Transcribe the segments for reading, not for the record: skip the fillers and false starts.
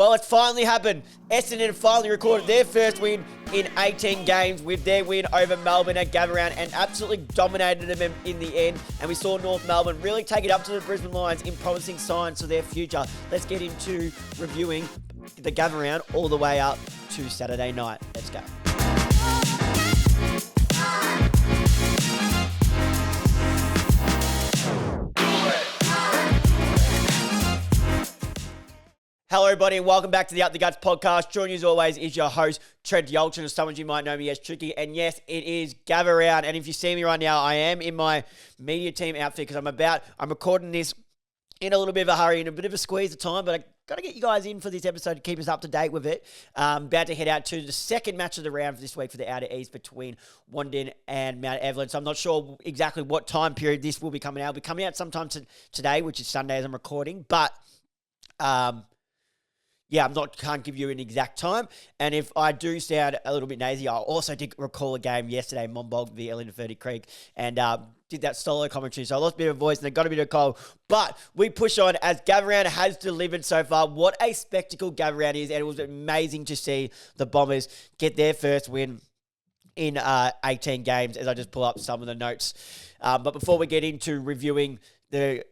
Well, it's finally happened. Essendon finally recorded their first win in 18 games with their win over Melbourne at Gavaround and absolutely dominated them in the end. And we saw North Melbourne really take it up to the Brisbane Lions in promising signs for their future. Let's get into reviewing the Gavaround all the way up to Saturday night. Let's go. Hello, everybody, and welcome back to the Up the Guts podcast. Joining you as always is your host, Trent Yolchin, as some of you might know me as Tricky. And yes, it is Gavaround. And if you see me right now, I am in my media team outfit because I'm recording this in a little bit of a hurry and a bit of a squeeze of time, but I got to get you guys in for this episode to keep us up to date with it. About to head out to the second match of the round for this week for the Outer East between Wandin and Mount Evelyn. So I'm not sure exactly what time period this will be coming out. It'll be coming out sometime today, which is Sunday as I'm recording, but yeah, can't give you an exact time. And if I do sound a little bit nazy, I also did recall a game yesterday, Monbulk v Ellington Creek, and did that solo commentary. So I lost a bit of voice and I got a bit of cold. But we push on as Gavaround has delivered so far. What a spectacle Gavaround is. And it was amazing to see the Bombers get their first win in 18 games as I just pull up some of the notes. But before we get into reviewing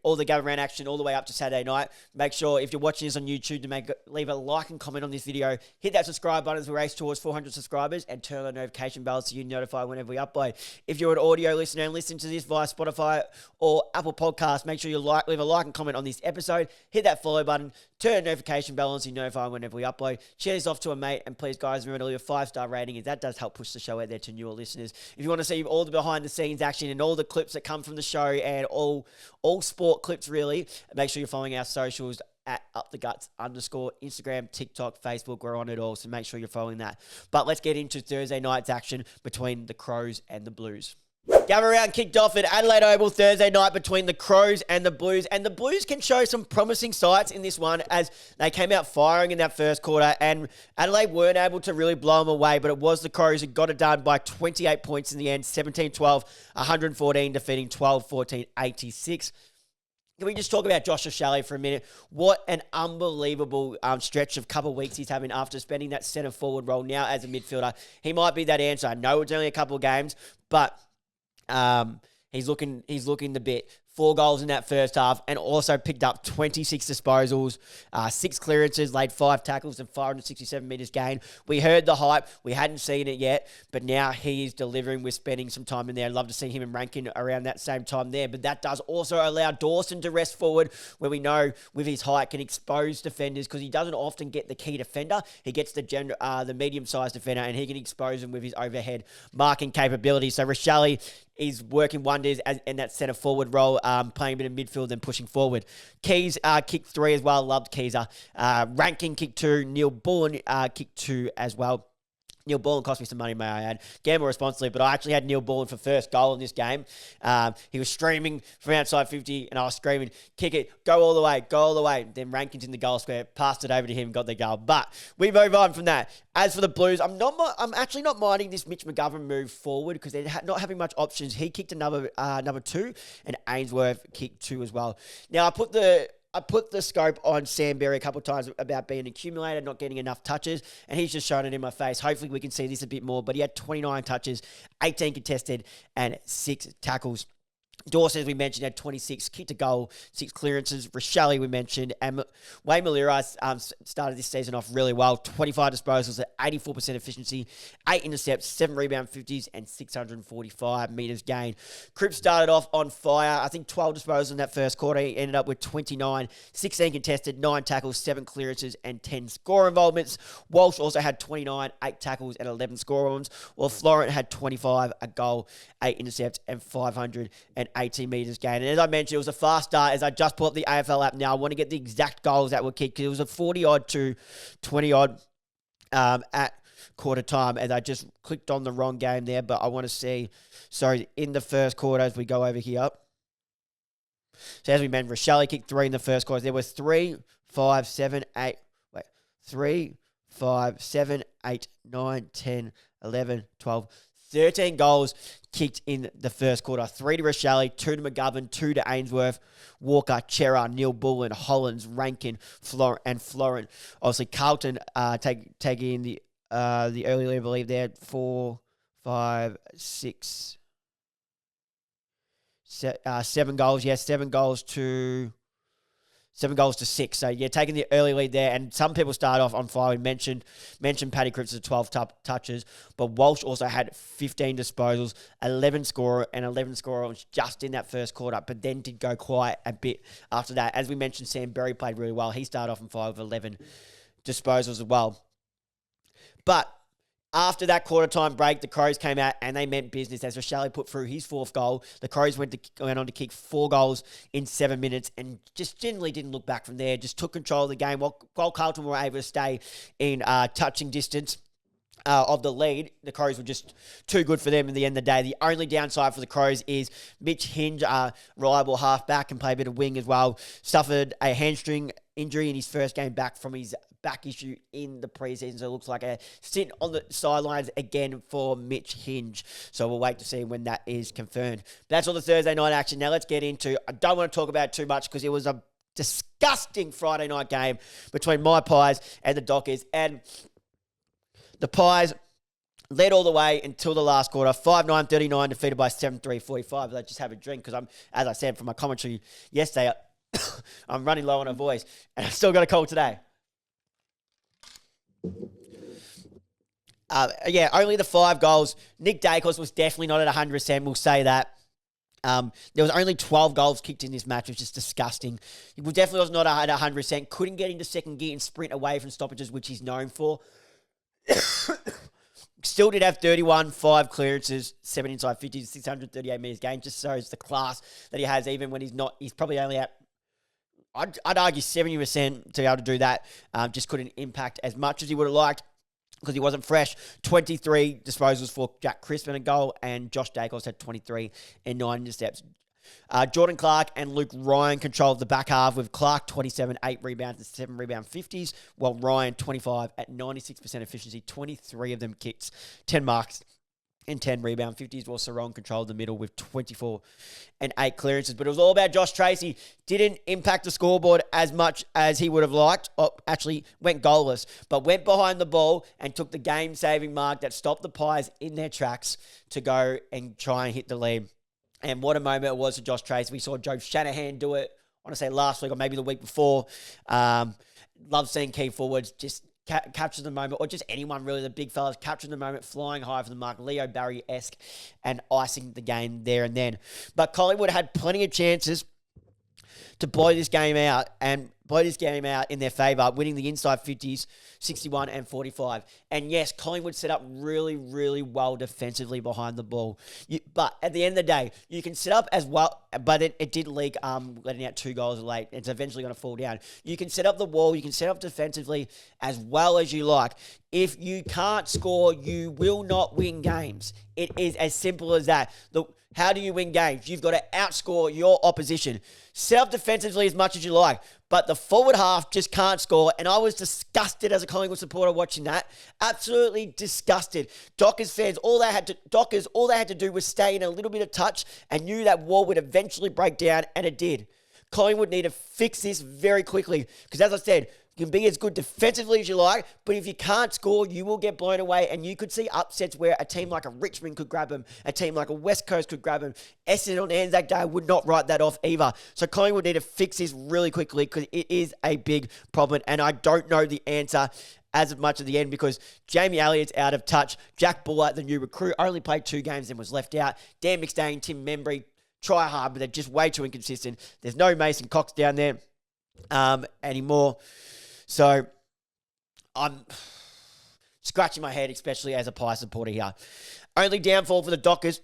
all the Gavaround action all the way up to Saturday night, make sure if you're watching this on YouTube to leave a like and comment on this video, hit that subscribe button as we race towards 400 subscribers and turn on the notification bell so you're notified whenever we upload. If you're an audio listener and listening to this via Spotify or Apple Podcasts, make sure you leave a like and comment on this episode, hit that follow button, turn the notification bell on so you're notified whenever we upload. Share this off to a mate, and please guys, remember to leave a 5-star rating as that does help push the show out there to newer listeners. If you want to see all the behind the scenes action and all the clips that come from the show and all sport clips really, make sure you're following our socials at UpTheGuts_, Instagram, TikTok, Facebook. We're on it all, so make sure you're following that. But let's get into Thursday night's action between the Crows and the Blues. Gavaround kicked off at Adelaide Oval Thursday night between the Crows and the Blues. And the Blues can show some promising sights in this one as they came out firing in that first quarter. And Adelaide weren't able to really blow them away, but it was the Crows who got it done by 28 points in the end, 17-12, 114, defeating 12-14, 86. Can we just talk about Josh O'Shelley for a minute? What an unbelievable stretch of couple of weeks he's having after spending that centre forward role now as a midfielder. He might be that answer. I know it's only a couple of games, but he's looking the bit. 4 goals in that first half and also picked up 26 disposals, 6 clearances, laid 5 tackles and 567 metres gain. We heard the hype. We hadn't seen it yet, but now he is delivering with spending some time in there. I'd love to see him in Rankin around that same time there, but that does also allow Dawson to rest forward where we know with his height can expose defenders because he doesn't often get the key defender. He gets the medium-sized defender and he can expose them with his overhead marking capability. So Rochelle is working wonders in that centre forward role, playing a bit of midfield and pushing forward. Keys kicked 3 as well. Loved Keezer. Rankin kicked 2. Neil Bullen kicked 2 as well. Neil Bullen cost me some money, may I add. Gamble responsibly, but I actually had Neil Bullen for first goal in this game. He was streaming from outside 50, and I was screaming, kick it, go all the way, go all the way. Then Rankin's in the goal square, passed it over to him, got the goal. But we move on from that. As for the Blues, I'm actually not minding this Mitch McGovern move forward because they're not having much options. He kicked another 2, and Ainsworth kicked 2 as well. Now, I put the scope on Sam Berry a couple of times about being an accumulator, not getting enough touches, and he's just shown it in my face. Hopefully we can see this a bit more, but he had 29 touches, 18 contested, and 6 tackles. Dawson, as we mentioned, had 26, kicked a goal, 6 clearances. Rochelle, we mentioned, and Wayne Malira started this season off really well. 25 disposals at 84% efficiency, 8 intercepts, 7 rebound 50s, and 645 metres gained. Cripps started off on fire. I think 12 disposals in that first quarter. He ended up with 29, 16 contested, 9 tackles, 7 clearances, and 10 score involvements. Walsh also had 29, 8 tackles, and 11 score involvements, while Florent had 25, a goal, 8 intercepts, and 518 metres gained. And as I mentioned, it was a fast start. As I just pulled up the AFL app now, I want to get the exact goals that were kicked because it was a 40-odd to 20-odd at quarter time as I just clicked on the wrong game there. But I want to see, in the first quarter as we go over here. So as we mentioned, Rochelle kicked 3 in the first quarter. There was 3, 5, 7, 8. 3, 5, 7, 8, 9, 10, 11, 12, 13 goals kicked in the first quarter. 3 to Rochelle, 2 to McGovern, 2 to Ainsworth, Walker, Chera, Neil Bullen, Hollands, Rankin, Florent. Obviously, Carlton taking the early lead, I believe, there. 4, 5, 6, 7 goals. Yes, 7 goals to 6. So, yeah, taking the early lead there. And some people start off on fire. We mentioned Paddy Cripps at 12 touches. But Walsh also had 15 disposals, 11 scorers just in that first quarter, but then did go quiet a bit after that. As we mentioned, Sam Berry played really well. He started off on fire with 11 disposals as well. But after that quarter-time break, the Crows came out and they meant business as Rochelle put through his 4th goal. The Crows went on to kick 4 goals in 7 minutes and just generally didn't look back from there. Just took control of the game while Carlton were able to stay in touching distance of the lead. The Crows were just too good for them in the end of the day. The only downside for the Crows is Mitch Hinge, reliable halfback, and play a bit of wing as well, suffered a hamstring injury in his first game back from his back issue in the preseason. So it looks like a sit on the sidelines again for Mitch Hinge. So we'll wait to see when that is confirmed. But that's all the Thursday night action. Now let's get into, I don't want to talk about it too much because it was a disgusting Friday night game between my Pies and the Dockers. And the Pies led all the way until the last quarter, 5-9-39, defeated by 7-3-45. Let's just have a drink because as I said from my commentary yesterday, I'm running low on a voice and I've still got a cold today. Only the 5 goals. Nick Dacos was definitely not at 100%. We'll say that. There was only 12 goals kicked in this match, which is disgusting. He definitely was not at 100%. Couldn't get into second gear and sprint away from stoppages, which he's known for. Still did have 31, 5 clearances, 7 inside 50, 638 metres gained. Just shows the class that he has, even when he's not. He's probably only at, I'd argue 70% to be able to do that. Just couldn't impact as much as he would have liked because he wasn't fresh. 23 disposals for Jack Crispin a goal, and Josh Dacos had 23 and 9 intercepts. Jordan Clark and Luke Ryan controlled the back half with Clark 27, 8 rebounds and 7 rebound 50s, while Ryan 25 at 96% efficiency, 23 of them kicks, 10 marks and 10 rebound 50s, while Sarong controlled the middle with 24 and 8 clearances. But it was all about Josh Tracy. Didn't impact the scoreboard as much as he would have liked. Actually went goalless, but went behind the ball and took the game-saving mark that stopped the Pies in their tracks to go and try and hit the lead. And what a moment it was for Josh Tracy. We saw Joe Shanahan do it, I want to say last week or maybe the week before. Love seeing key forwards just capture the moment, or just anyone really, the big fellas, capturing the moment, flying high for the mark, Leo Barry-esque, and icing the game there and then. But Collingwood had plenty of chances to blow this game out in their favour, winning the inside 50s, 61 and 45. And yes, Collingwood set up really, really well defensively behind the ball. But at the end of the day, you can set up as well, but it did leak, letting out 2 goals late. It's eventually going to fall down. You can set up the wall, you can set up defensively as well as you like. If you can't score, you will not win games. It is as simple as that. How do you win games? You've got to outscore your opposition. Set up defensively as much as you like, but the forward half just can't score, and I was disgusted as a Collingwood supporter watching that. Absolutely disgusted. Dockers fans, all they had to do was stay in a little bit of touch and knew that wall would eventually break down, and it did. Collingwood need to fix this very quickly because, as I said, you can be as good defensively as you like, but if you can't score, you will get blown away, and you could see upsets where a team like a Richmond could grab them, a team like a West Coast could grab them. Essendon on Anzac Day would not write that off either. So Collingwood need to fix this really quickly because it is a big problem, and I don't know the answer as much at the end because Jamie Elliott's out of touch. Jack Buller, the new recruit, only played 2 games and was left out. Dan McStay, Tim Membry try hard, but they're just way too inconsistent. There's no Mason Cox down there anymore. So I'm scratching my head, especially as a Pie supporter here. Only downfall for the Dockers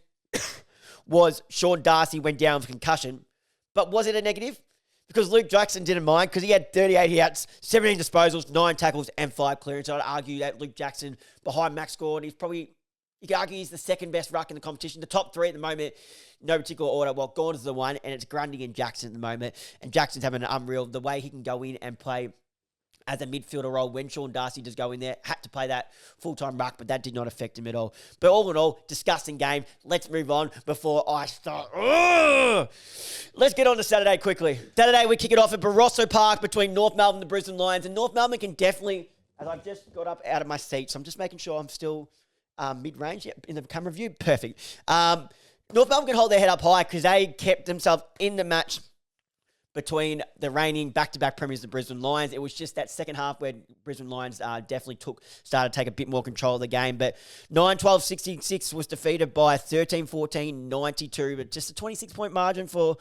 was Sean Darcy went down with concussion. But was it a negative? Because Luke Jackson didn't mind because he had 38 hits, 17 disposals, 9 tackles, and 5 clearances. I'd argue that Luke Jackson, behind Max Gore, and you could argue he's the second best ruck in the competition. The top 3 at the moment, no particular order. Well, Gordon's the one, and it's Grundy and Jackson at the moment. And Jackson's having an unreal, the way he can go in and play as a midfielder role when Sean Darcy does go in there. Had to play that full-time ruck, but that did not affect him at all. But all in all, disgusting game. Let's move on before I start. Ugh! Let's get on to Saturday quickly. Saturday, we kick it off at Barossa Park between North Melbourne and the Brisbane Lions. And North Melbourne can definitely, as I've just got up out of my seat, so I'm just making sure I'm still mid-range in the camera view. Perfect. North Melbourne can hold their head up high because they kept themselves in the match between the reigning back-to-back premiers, the Brisbane Lions. It was just that second half where Brisbane Lions definitely started to take a bit more control of the game. But 9-12-66 was defeated by 13-14-92, but just a 26-point margin for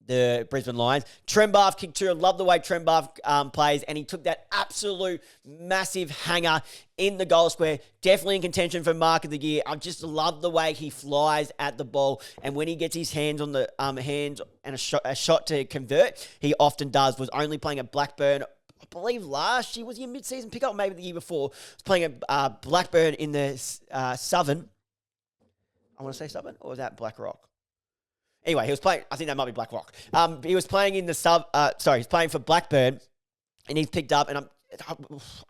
the Brisbane Lions. Trembath kicked two. I love the way Trembath plays, and he took that absolute massive hanger in the goal square. Definitely in contention for Mark of the Year. I just love the way he flies at the ball, and when he gets his hands on the hands and a shot to convert, he often does. Was only playing at Blackburn, I believe last year. Was he a mid-season pickup? Maybe the year before. Was playing at Blackburn in the Southern. I want to say Southern, or was that Black Rock? Anyway, he was playing, I think that might be Black Rock. He was playing in the he's playing for Blackburn, and he's picked up, and I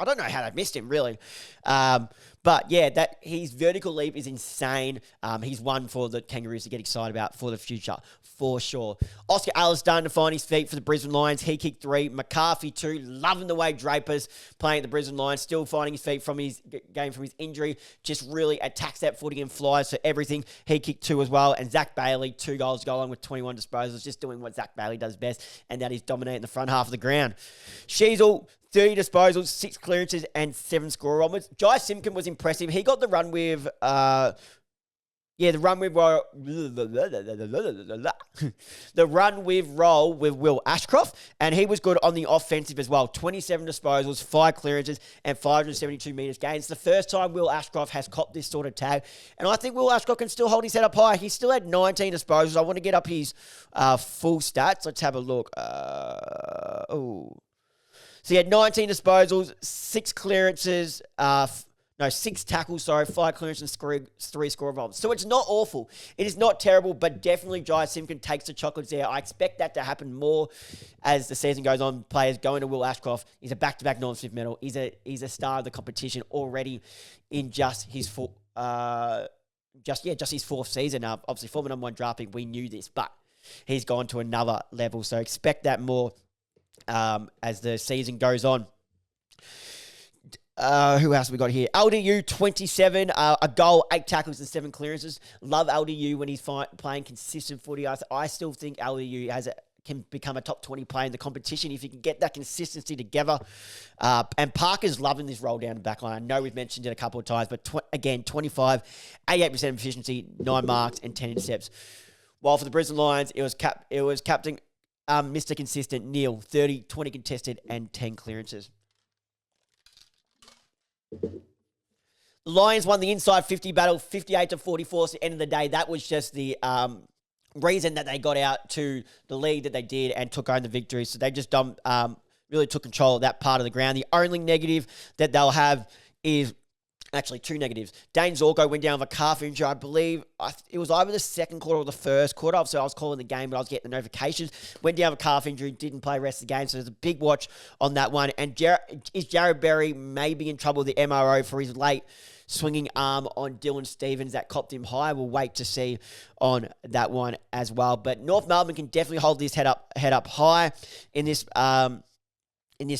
don't know how they missed him, really. But yeah, his vertical leap is insane. He's one for the Kangaroos to get excited about for the future, for sure. Oscar Allen's starting to find his feet for the Brisbane Lions. He kicked 3. McCarthy 2. Loving the way Draper's playing at the Brisbane Lions. Still finding his feet from his game from his injury. Just really attacks that footing and flies for everything. He kicked 2 as well. And Zach Bailey, 2 goals to go on with 21 disposals. Just doing what Zach Bailey does best, and that is dominating the front half of the ground. Sheasel, 30 disposals, 6 clearances, and 7 score onwards. Jai Simpkin was impressive. He got the run with, the run with roll with Will Ashcroft, and he was good on the offensive as well. 27 disposals, 5 clearances, and 572 metres gained. It's the first time Will Ashcroft has copped this sort of tag, and I think Will Ashcroft can still hold his head up high. He still had 19 disposals. I want to get up his full stats. Let's have a look. So he had 19 disposals, 6 clearances, 6 tackles, 5 clearances, and 3 score involved. So it's not awful. It is not terrible, but definitely Jai Simpkin takes the chocolates there. I expect that to happen more as the season goes on. Players going to Will Ashcroft. He's a back-to-back Norm Smith medal. He's a star of the competition already in just his his 4th season. Obviously, former number 1 draft pick, we knew this, but he's gone to another level. So expect that more as the season goes on. Who else have we got here? LDU, 27, a goal, 8 tackles and 7 clearances. Love LDU when he's playing consistent footy. I still think LDU can become a top 20 player in the competition if you can get that consistency together. And Parker's loving this roll down the back line. I know we've mentioned it a couple of times, but again, 25, 88% efficiency, 9 marks and 10 intercepts. While for the Brisbane Lions, it was captain Mr. Consistent, Neil, 30, 20 contested and 10 clearances. The Lions won the inside 50 battle, 58-44. So at the end of the day, that was just the reason that they got out to the lead that they did and took home the victory. So they just really took control of that part of the ground. The only negative that they'll have is actually 2 negatives. Dane Zorko went down with a calf injury. I believe it was either the second quarter or the first quarter. So I was calling the game, but I was getting the notifications. Went down with a calf injury, didn't play the rest of the game. So there's a big watch on that one. And is Jared Berry maybe in trouble with the MRO for his late swinging arm on Dylan Stevens that copped him high? We'll wait to see on that one as well. But North Melbourne can definitely hold this head up high in this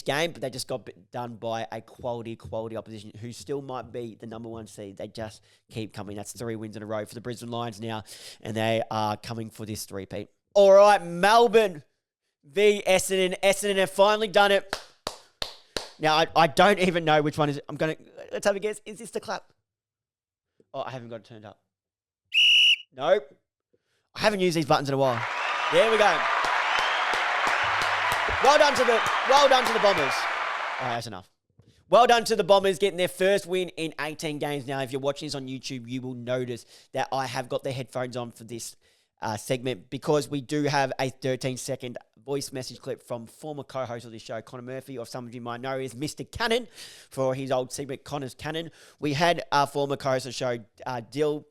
game, but they just got done by a quality opposition who still might be the number 1 seed. They just keep coming. That's 3 wins in a row for the Brisbane Lions now, and they are coming for this three-peat. All right, Melbourne v Essendon. Essendon have finally done it. Now, I don't even know which one is it. Let's have a guess. Is this the clap? Oh, I haven't got it turned up. Nope. I haven't used these buttons in a while. There we go. Well done to the Bombers. Oh, that's enough. Well done to the Bombers getting their first win in 18 games. Now, if you're watching this on YouTube, you will notice that I have got the headphones on for this segment because we do have a 13-second voice message clip from former co-host of this show, Connor Murphy, or some of you might know is Mr. Cannon for his old segment, Connor's Cannon. We had our former co-host of the show, Dill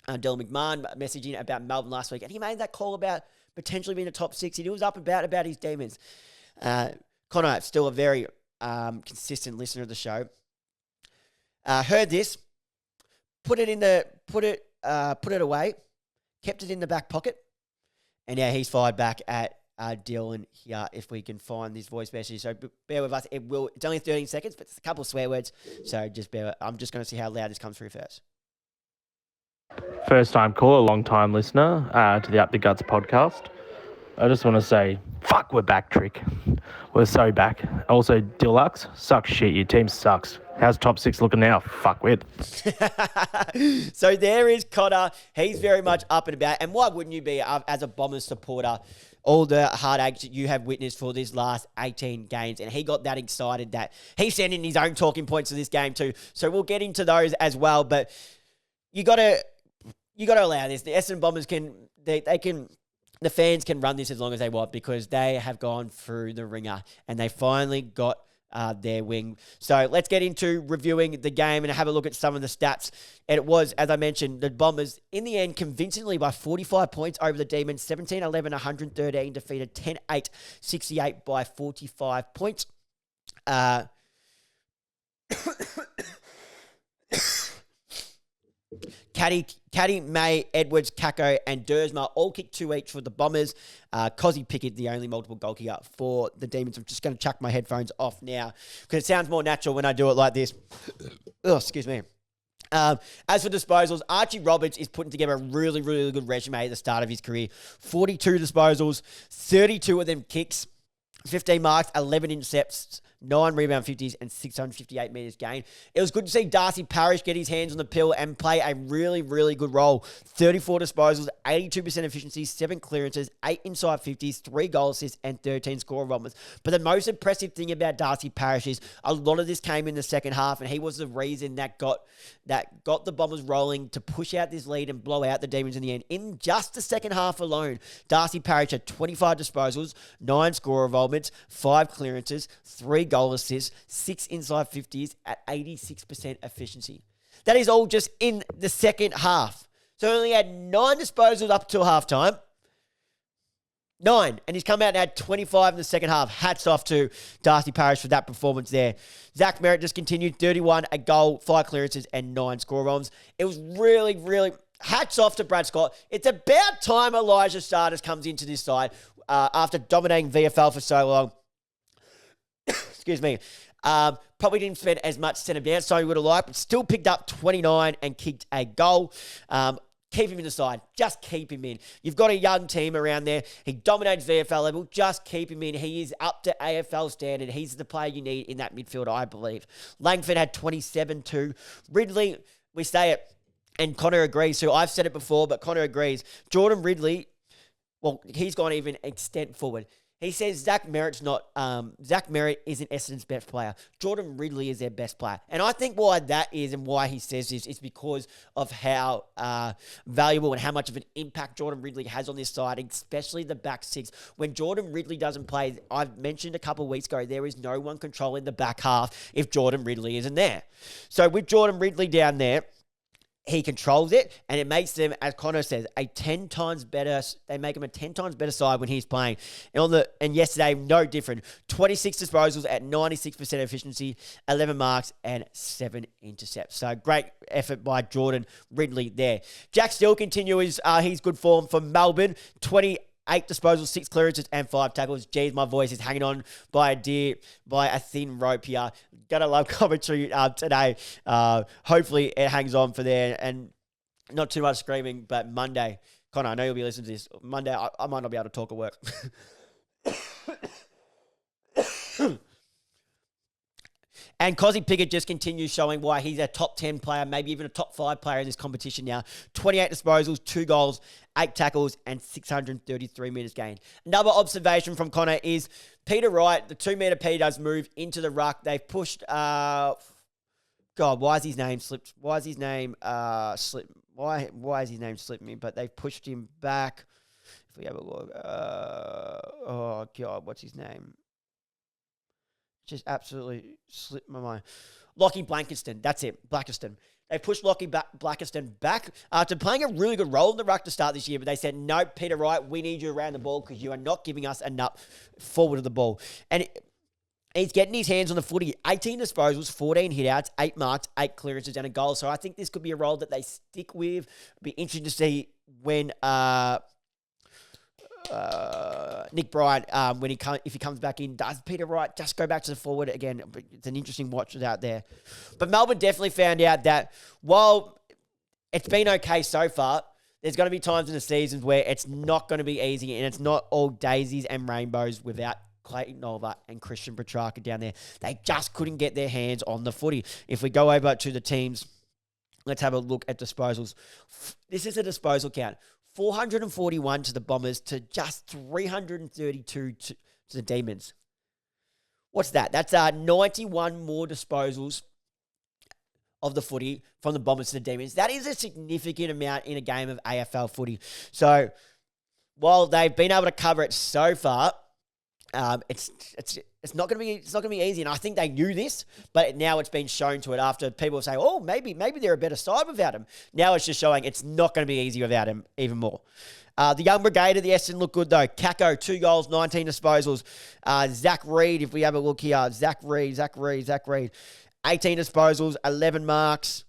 McMahon, messaging about Melbourne last week, and he made that call about potentially being a top 6. He was up about his demons. Connor, still a very consistent listener of the show, heard this, put it away, kept it in the back pocket, and now he's fired back at Dylan here. If we can find this voice message, so bear with us. It's only 13 seconds, but it's a couple of swear words, so just bear. I'm just going to see how loud this comes through first. First time caller, long time listener to the Up the Guts podcast. I just want to say, fuck, we're back, Trick. We're so back. Also, Deluxe, sucks shit. Your team sucks. How's top 6 looking now? Fuck with. So there is Connor. He's very much up and about. And why wouldn't you be as a Bombers supporter? All the heartaches that you have witnessed for this last 18 games. And he got that excited that he sent in his own talking points to this game too. So we'll get into those as well. But you got to allow this. The Essendon Bombers the fans can run this as long as they want because they have gone through the ringer and they finally got their wing. So let's get into reviewing the game and have a look at some of the stats. And it was, as I mentioned, the Bombers in the end convincingly by 45 points over the Demons, 17-11, 113, defeated 10-8, 68 by 45 points. Caddy, May, Edwards, Kako, and Dersma all kicked 2 each for the Bombers. Cozzy Pickett, the only multiple goal kicker for the Demons. I'm just going to chuck my headphones off now because it sounds more natural when I do it like this. Oh, excuse me. As for disposals, Archie Roberts is putting together a really, really good resume at the start of his career. 42 disposals, 32 of them kicks, 15 marks, 11 intercepts, 9 rebound 50s and 658 metres gained. It was good to see Darcy Parish get his hands on the pill and play a really, really good role. 34 disposals, 82% efficiency, 7 clearances, 8 inside 50s, 3 goal assists and 13 score involvements. But the most impressive thing about Darcy Parish is a lot of this came in the second half and he was the reason that got the Bombers rolling to push out this lead and blow out the Demons in the end. In just the second half alone, Darcy Parish had 25 disposals, 9 score involvements, 5 clearances, 3 goal assists, 6 inside 50s at 86% efficiency. That is all just in the second half. So he only had 9 disposals up till halftime. 9. And he's come out and had 25 in the second half. Hats off to Darcy Parish for that performance there. Zach Merritt just continued 31, a goal, 5 clearances, and 9 score bombs. It was really, really hats off to Brad Scott. It's about time Elijah Stardust comes into this side after dominating VFL for so long. Excuse me. Probably didn't spend as much centre bounce so he would have liked, but still picked up 29 and kicked a goal. Keep him in the side. Just keep him in. You've got a young team around there. He dominates VFL level. Just keep him in. He is up to AFL standard. He's the player you need in that midfield, I believe. Langford had 27 too. Ridley, we say it, and Connor agrees. So I've said it before, but Connor agrees. Jordan Ridley, well, he's gone even extent forward. He says Zach Merritt isn't Essendon's best player. Jordan Ridley is their best player. And I think why that is and why he says this is because of how valuable and how much of an impact Jordan Ridley has on this side, especially the back six. When Jordan Ridley doesn't play, I've mentioned a couple of weeks ago, there is no one controlling the back half if Jordan Ridley isn't there. So with Jordan Ridley down there, he controls it, and it makes them, as Connor says, a 10 times better. They make him a 10 times better side when he's playing. And yesterday, no different. 26 disposals at 96% efficiency, 11 marks, and 7 intercepts. So great effort by Jordan Ridley there. Jack Steele continues his good form for Melbourne. 8 disposals, 6 clearances, and 5 tackles. Geez, my voice is hanging on by a thin rope here. Gonna love commentary today. Hopefully it hangs on for there and not too much screaming, but Monday, Connor, I know you'll be listening to this. Monday, I might not be able to talk at work. And Cozzy Pickett just continues showing why he's a top 10 player, maybe even a top 5 player in this competition now. 28 disposals, 2 goals, 8 tackles, and 633 metres gained. Another observation from Connor is Peter Wright, the 2-metre P does move into the ruck. They've pushed, why is his name slipped? Why is his name slipped? Why is his name slipped me? But they've pushed him back. If we have a look, what's his name? Just absolutely slipped my mind. Lockie Blankiston. That's it. Blackiston. They pushed Lockie Blackiston back after playing a really good role in the ruck to start this year, but they said, no, Peter Wright, we need you around the ball because you are not giving us enough forward of the ball. And He's getting his hands on the footy. 18 disposals, 14 hitouts, 8 marks, 8 clearances, and a goal. So I think this could be a role that they stick with. It'll be interesting to see when Nick Bryant, if he comes back in, does Peter Wright just go back to the forward again? It's an interesting watch out there. But Melbourne definitely found out that while it's been okay so far, there's going to be times in the seasons where it's not going to be easy, and it's not all daisies and rainbows without Clayton Nova and Christian Petrarca down there. They just couldn't get their hands on the footy. If we go over to the teams, let's have a look at disposals. This is a disposal count. 441 to the Bombers to just 332 to the Demons. What's that? That's 91 more disposals of the footy from the Bombers to the Demons. That is a significant amount in a game of AFL footy. So while they've been able to cover it so far, it's not going to be easy, and I think they knew this, but now it's been shown to it after people say, oh, maybe they're a better side without him. Now it's just showing it's not going to be easy without him even more. The young brigade of the Essendon look good though. Kako, 2 goals, 19 disposals. Zach Reid, if we have a look here, Zach Reid, 18 disposals, 11 marks,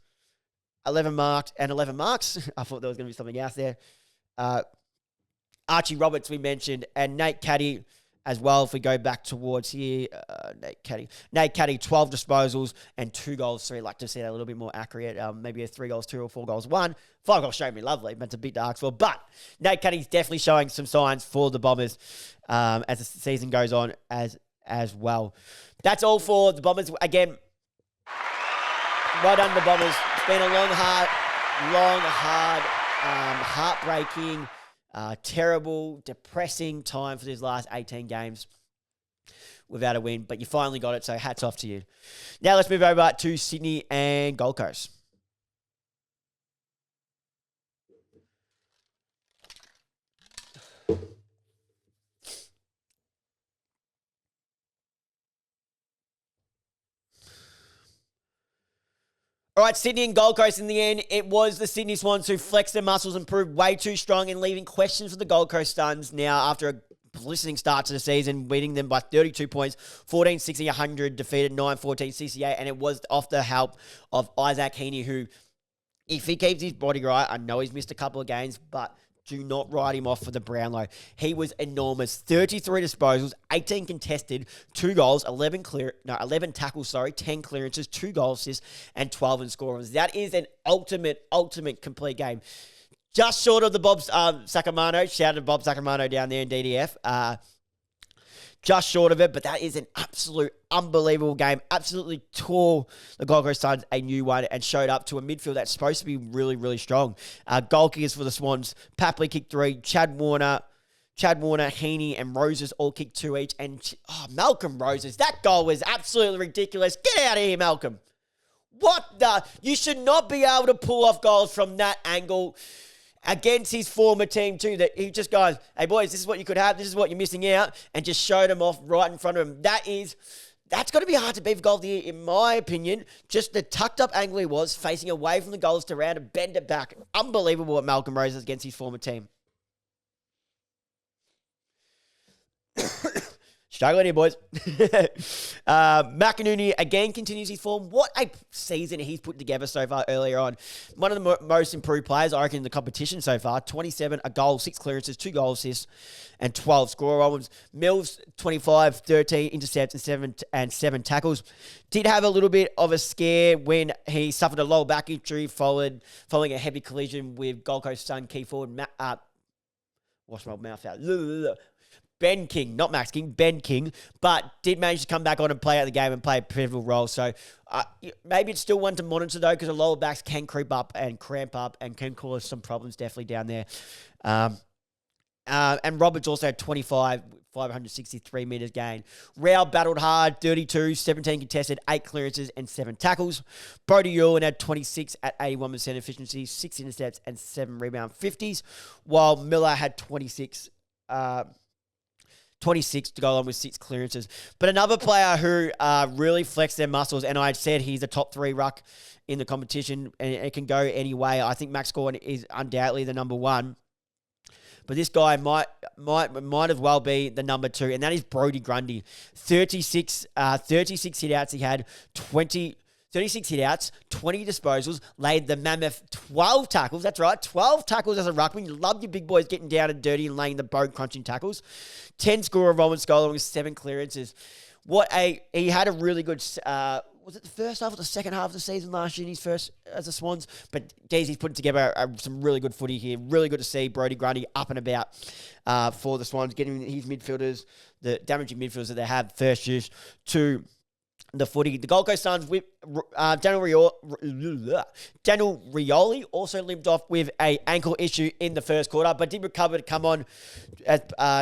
and 11 marks. I thought there was going to be something else there. Archie Roberts we mentioned, and Nate Caddy as well. If we go back towards here, Nate Caddy, 12 disposals and 2 goals, 3. Like to see that a little bit more accurate. Maybe a 3 goals, 2 or 4 goals, 1. 5 goals showed me lovely, but it's a bit to ask for. But Nate Caddy's definitely showing some signs for the Bombers as the season goes on as well. That's all for the Bombers. Again, well done, the Bombers. It's been a long, hard, heartbreaking, terrible, depressing time for these last 18 games without a win, but you finally got it, so hats off to you. Now let's move over to Sydney and Gold Coast. All right, Sydney and Gold Coast in the end. It was the Sydney Swans who flexed their muscles and proved way too strong and leaving questions for the Gold Coast Suns now after a blistering start to the season, beating them by 32 points, 14-60-100, defeated 9-14 CCA, and it was off the help of Isaac Heeney, who, if he keeps his body right, I know he's missed a couple of games, but do not write him off for the Brownlow. He was enormous. 33 disposals, 18 contested, 2 goals, 11 tackles, 10 clearances, 2 goal assists, and 12 in scorers. That is an ultimate complete game. Just short of the Bob Sacramento. Shout out to Bob Sacramento down there in DDF. Just short of it, but that is an absolute unbelievable game. Absolutely tore the Gold Coast Suns a new one and showed up to a midfield that's supposed to be really, really strong. Goal kickers for the Swans. Papley kicked 3. Chad Warner, Heeney, and Roses all kicked 2 each. And Malcolm Roses, that goal was absolutely ridiculous. Get out of here, Malcolm. What the? You should not be able to pull off goals from that angle against his former team too, that he just goes, hey boys, this is what you could have, this is what you're missing out, and just showed him off right in front of him. That's got to be hard to beat for goal of the year, in my opinion. Just the tucked up angle he was, facing away from the goals to round and bend it back. Unbelievable what Malcolm Roses against his former team. Struggling here, boys. McInerney again continues his form. What a season he's put together so far earlier on. One of the most improved players, I reckon, in the competition so far. 27, a goal, 6 clearances, 2 goal assists, and 12 score. Mills, 25, 13 intercepts, and 7 tackles. Did have a little bit of a scare when he suffered a lower back injury following a heavy collision with Gold Coast Sun key forward, wash my mouth out. Ben King, not Max King, Ben King, but did manage to come back on and play out the game and play a pivotal role. So maybe it's still one to monitor though, because the lower backs can creep up and cramp up and can cause some problems definitely down there. And Roberts also had 25, 563 metres gained. Rao battled hard, 32, 17 contested, 8 clearances and 7 tackles. Brody Ewan had 26 at 81% efficiency, 6 intercepts and 7 rebound 50s, while Miller had 26 to go along with 6 clearances. But another player who really flexed their muscles, and I said he's a top 3 ruck in the competition, and it can go any way. I think Max Gordon is undoubtedly the number 1. but this guy might as well be the number 2, and that is Brodie Grundy. 36 hit-outs he had, 36 hit-outs, 20 disposals, laid the mammoth 12 tackles. That's right, 12 tackles as a ruckman. You love your big boys getting down and dirty and laying the bone-crunching tackles. 10 score of Roman Scholar with 7 clearances. He had a really good, was it the first half or the second half of the season last year in his first as the Swans? But geez, he's putting together some really good footy here. Really good to see Brodie Grundy up and about for the Swans, getting his midfielders, the damaging midfielders that they have, first use to the footy. The Gold Coast Suns with Daniel Rioli also limped off with a ankle issue in the first quarter, but did recover to come on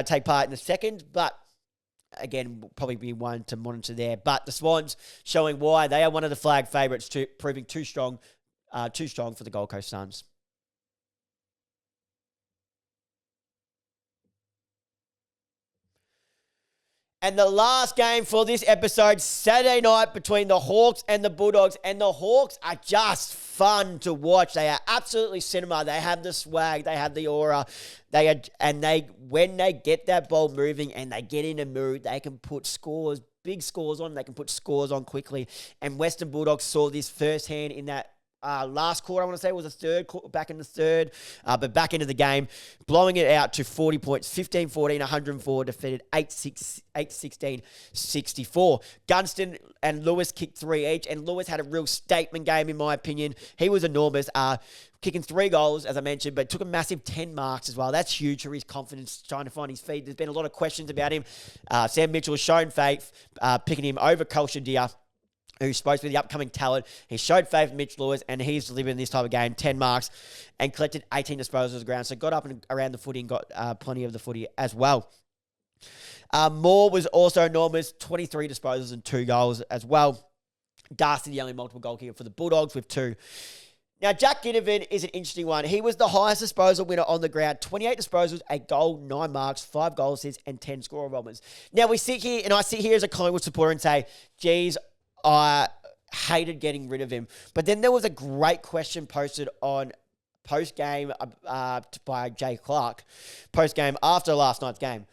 take part in the second. But again, will probably be one to monitor there. But the Swans showing why they are one of the flag favourites, to proving too strong for the Gold Coast Suns. And the last game for this episode, Saturday night, between the Hawks and the Bulldogs. And the Hawks are just fun to watch. They are absolutely cinema. They have the swag. They have the aura. When they get that ball moving and they get in a mood, they can put scores, big scores on. They can put scores on quickly. And Western Bulldogs saw this firsthand in that last quarter, I want to say, was the third, back in the third, but back into the game, blowing it out to 40 points, 15-14, 104, defeated 8-16, 64. Gunston and Lewis kicked 3 each, and Lewis had a real statement game, in my opinion. He was enormous, kicking 3 goals, as I mentioned, but took a massive 10 marks as well. That's huge for his confidence, trying to find his feet. There's been a lot of questions about him. Sam Mitchell has shown faith, picking him over Kolshadia, who's supposed to be the upcoming talent. He showed faith in Mitch Lewis, and he's delivered in this type of game, 10 marks, and collected 18 disposals of the ground. So got up and around the footy and got plenty of the footy as well. Moore was also enormous, 23 disposals and 2 goals as well. Darcy, the only multiple goal kicker for the Bulldogs, with 2. Now, Jack Ginnivan is an interesting one. He was the highest disposal winner on the ground. 28 disposals, 8 goals, 9 marks, 5 goal assists, and 10 score bombers. Now, we sit here, and I sit here as a Collingwood supporter and say, geez, I hated getting rid of him. But then there was a great question posted on post-game by Jay Clark, post-game after last night's game.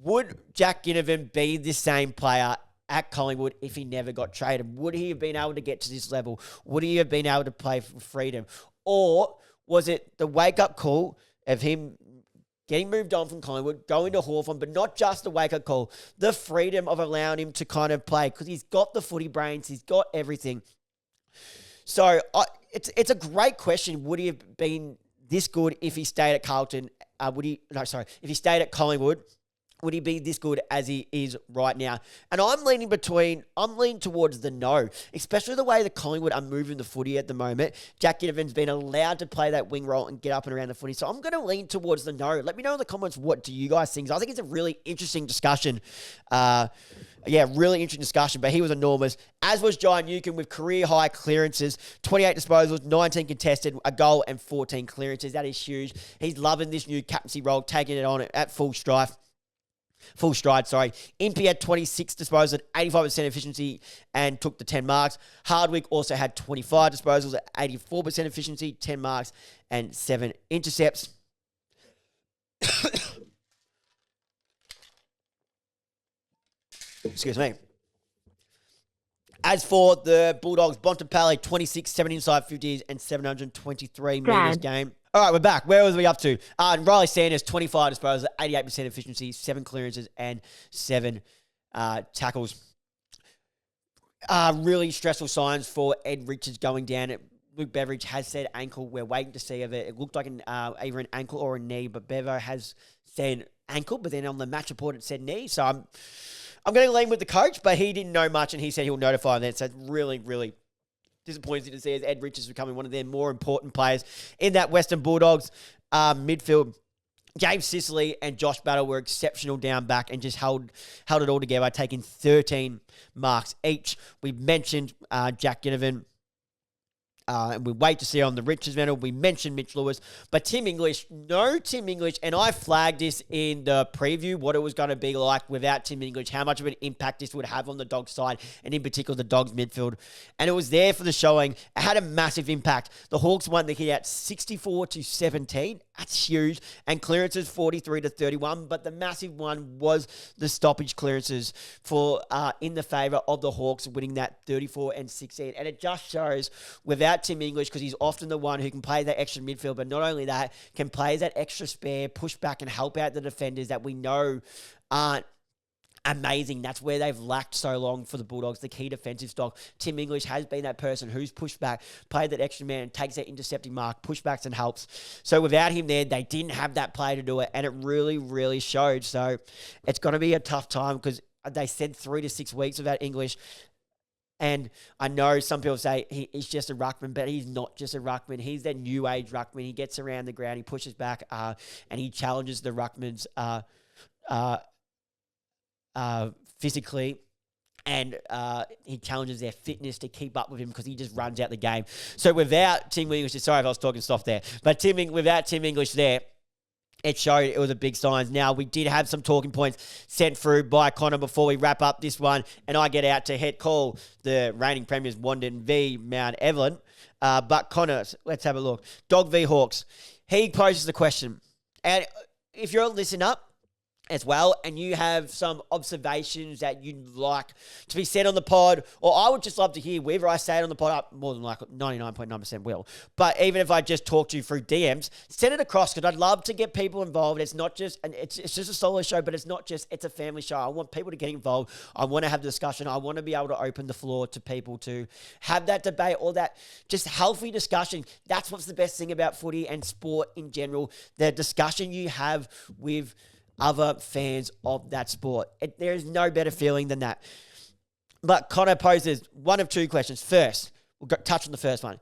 Would Jack Ginnivan be the same player at Collingwood if he never got traded? Would he have been able to get to this level? Would he have been able to play for freedom? Or was it the wake-up call of him getting moved on from Collingwood, going to Hawthorn, but not just the wake-up call, the freedom of allowing him to kind of play, because he's got the footy brains, he's got everything. So it's a great question. Would he have been this good if he stayed at Carlton? If he stayed at Collingwood, would he be this good as he is right now? And I'm leaning towards the no, especially the way the Collingwood are moving the footy at the moment. Jack Ginnivan's been allowed to play that wing role and get up and around the footy. So I'm going to lean towards the no. Let me know in the comments, what do you guys think? I think it's a really interesting discussion. Really interesting discussion, but he was enormous, as was Jai Newcombe with career-high clearances, 28 disposals, 19 contested, a goal and 14 clearances. That is huge. He's loving this new captaincy role, taking it on at full stride. Impey had 26 disposals at 85% efficiency and took the 10 marks. Hardwick also had 25 disposals at 84% efficiency, 10 marks and 7 intercepts. Excuse me. As for the Bulldogs, Bontempelli, 26, 7 inside 50s and 723 metres game. All right, we're back. Where was we up to? And Riley Sanders, 25 disposals, 88% efficiency, 7 clearances and 7 tackles. Really stressful signs for Ed Richards going down. Luke Beveridge has said ankle. We're waiting to see of it. It looked like either an ankle or a knee, but Bevo has said ankle, but then on the match report it said knee. So I'm going to lean with the coach, but he didn't know much, and he said he'll notify them. So it's really, really disappointing to see as Ed Richards becoming one of their more important players in that Western Bulldogs midfield. James Sicily and Josh Battle were exceptional down back and just held it all together, taking 13 marks each. We mentioned Jack Ginnivan And we wait to see on the Richards medal. We mentioned Mitch Lewis, but Tim English, no Tim English, and I flagged this in the preview, what it was going to be like without Tim English, how much of an impact this would have on the Dogs side, and in particular the Dogs midfield. And it was there for the showing. It had a massive impact. The Hawks won the hit out 64-17. That's huge. And clearances 43-31. But the massive one was the stoppage clearances for in the favour of the Hawks, winning that 34-16. And it just shows without Tim English, because he's often the one who can play that extra midfield, but not only that, can play that extra spare, push back and help out the defenders that we know aren't amazing. That's where they've lacked so long for the Bulldogs, the key defensive stock. Tim English has been that person who's pushed back, played that extra man, takes that intercepting mark, pushbacks and helps. So without him there, they didn't have that player to do it, and it really, really showed. So it's going to be a tough time because they said 3 to 6 weeks without English. And I know some people say he's just a ruckman, but he's not just a ruckman. He's that new age ruckman. He gets around the ground, he pushes back, and he challenges the ruckmans physically, and he challenges their fitness to keep up with him because he just runs out the game. So without Tim English, sorry if I was talking soft there, but without Tim English there, it showed it was a big sign. Now, we did have some talking points sent through by Connor before we wrap up this one, and I get out to head call the reigning premiers, Wandon v Mount Evelyn. But Connor, let's have a look. Dog v Hawks. He poses the question, and if you're listening up as well, and you have some observations that you'd like to be said on the pod, or I would just love to hear whether I say it on the pod, more than like 99.9% will. But even if I just talk to you through DMs, send it across, because I'd love to get people involved. It's not just, and it's just a solo show, but it's not just, it's a family show. I want people to get involved. I want to have discussion. I want to be able to open the floor to people to have that debate or that just healthy discussion. That's what's the best thing about footy and sport in general, the discussion you have with other fans of that sport. There is no better feeling than that. But Connor poses one of two questions. First, we'll touch on the first one.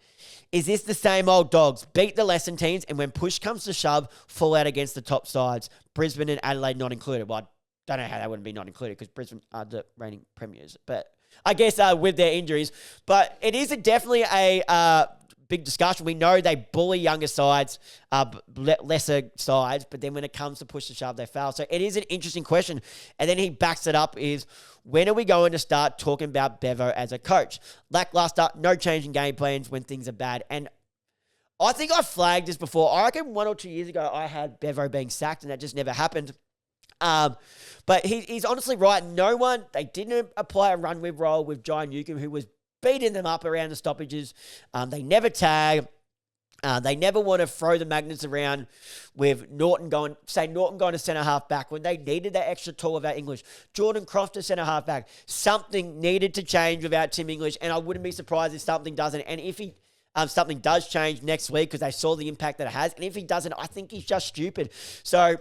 Is this the same old Dogs? Beat the lesser teams, and when push comes to shove, fall out against the top sides. Brisbane and Adelaide not included. Well, I don't know how they wouldn't be not included, because Brisbane are the reigning premiers. But I guess with their injuries. But it is definitely a big discussion. We know they bully younger sides, lesser sides, but then when it comes to push to shove, they fail. So it is an interesting question. And then he backs it up is, when are we going to start talking about Bevo as a coach? Lackluster, no change in game plans when things are bad. And I think I flagged this before. I reckon 1 or 2 years ago, I had Bevo being sacked, and that just never happened. But he's honestly right. They didn't apply a run with role with John Newcomb, who was beating them up around the stoppages. They never tag. They never want to throw the magnets around with Norton going to centre-half back when they needed that extra tool without English. Jordan Croft to centre-half back. Something needed to change without Tim English, and I wouldn't be surprised if something doesn't. And if something does change next week, because they saw the impact that it has, and if he doesn't, I think he's just stupid. So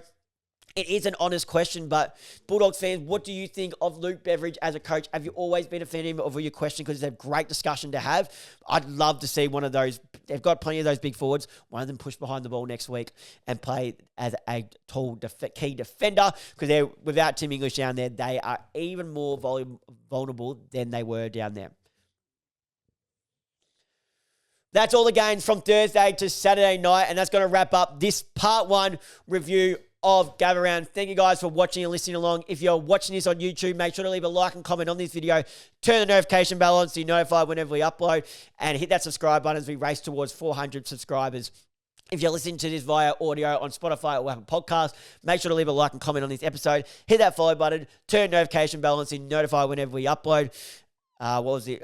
it is an honest question, but Bulldogs fans, what do you think of Luke Beveridge as a coach? Have you always been a fan of him, or were you question because it's a great discussion to have? I'd love to see one of those. They've got plenty of those big forwards. One of them push behind the ball next week and play as a tall key defender, because without Tim English down there, they are even more vulnerable than they were down there. That's all the games from Thursday to Saturday night, and that's going to wrap up this part 1 review of Gather Round. Thank you guys for watching and listening along. If you're watching this on YouTube, make sure to leave a like and comment on this video. Turn the notification bell on so you're notified whenever we upload, and hit that subscribe button as we race towards 400 subscribers. If you're listening to this via audio on Spotify or Apple Podcasts, make sure to leave a like and comment on this episode. Hit that follow button. Turn the notification bell on so you're notified whenever we upload. What was it?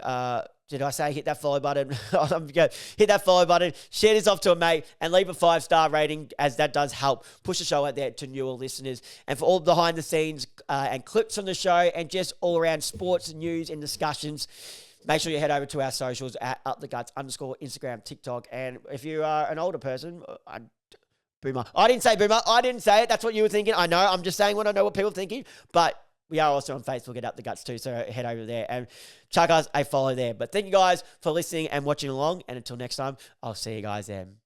Did I say hit that follow button? Hit that follow button, share this off to a mate, and leave a 5-star rating, as that does help push the show out there to newer listeners. And for all behind the scenes and clips from the show, and just all around sports news and discussions, make sure you head over to our socials at @uptheguts_ Instagram, TikTok. And if you are an older person, boomer. I didn't say boomer. I didn't say it. That's what you were thinking. I know. I'm just saying what I know what people are thinking. But we are also on Facebook at Up The Guts too, so head over there and chuck us a follow there. But thank you guys for listening and watching along, and until next time, I'll see you guys then.